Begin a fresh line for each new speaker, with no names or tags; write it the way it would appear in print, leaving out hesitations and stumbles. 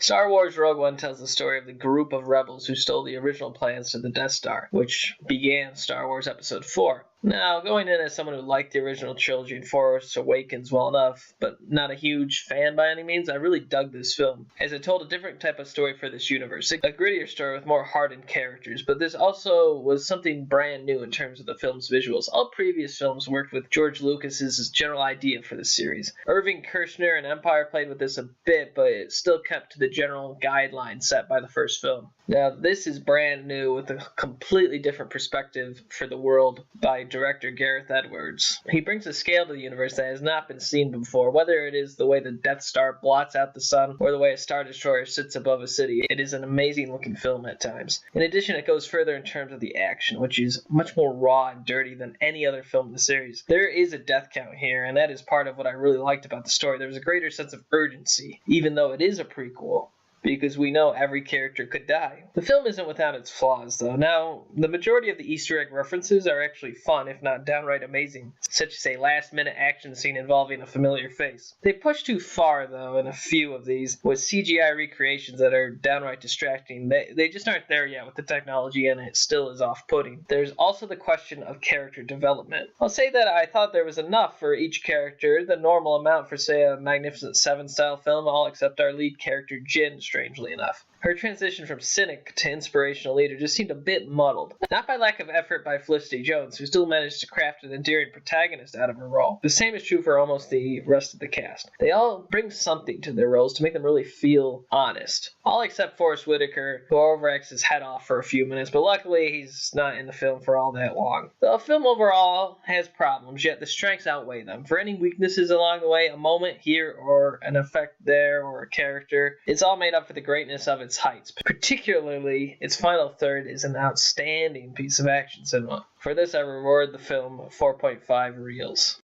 Star Wars Rogue One tells the story of the group of rebels who stole the original plans to the Death Star, which began Star Wars Episode 4. Now, going in as someone who liked the original trilogy and Force Awakens well enough, but not a huge fan by any means, I really dug this film, as it told a different type of story for this universe. A grittier story with more hardened characters, but this also was something brand new in terms of the film's visuals. All previous films worked with George Lucas's general idea for the series. Irving Kershner and Empire played with this a bit, but it still kept to the general guidelines set by the first film. Now, this is brand new with a completely different perspective for the world by director Gareth Edwards. He brings a scale to the universe that has not been seen before, whether it is the way the Death Star blots out the sun or the way a Star Destroyer sits above a city. It is an amazing looking film at times. In addition, it goes further in terms of the action, which is much more raw and dirty than any other film in the series. There is a death count here, and that is part of what I really liked about the story. There was a greater sense of urgency, even though it is a prequel, because we know every character could die. The film isn't without its flaws, though. Now, the majority of the Easter egg references are actually fun, if not downright amazing, such as a last-minute action scene involving a familiar face. They push too far, though, in a few of these, with CGI recreations that are downright distracting. They just aren't there yet with the technology, and it still is off-putting. There's also the question of character development. I'll say that I thought there was enough for each character, the normal amount for, say, a Magnificent Seven-style film, all except our lead character, Jyn, strangely enough. Her transition from cynic to inspirational leader just seemed a bit muddled. Not by lack of effort by Felicity Jones, who still managed to craft an endearing protagonist out of her role. The same is true for almost the rest of the cast. They all bring something to their roles to make them really feel honest. All except Forrest Whitaker, who overacts his head off for a few minutes, but luckily he's not in the film for all that long. The film overall has problems, yet the strengths outweigh them. For any weaknesses along the way, a moment here or an effect there or a character, it's all made up for the greatness of its heights. Particularly, its final third is an outstanding piece of action cinema. For this, I reward the film 4.5 reels.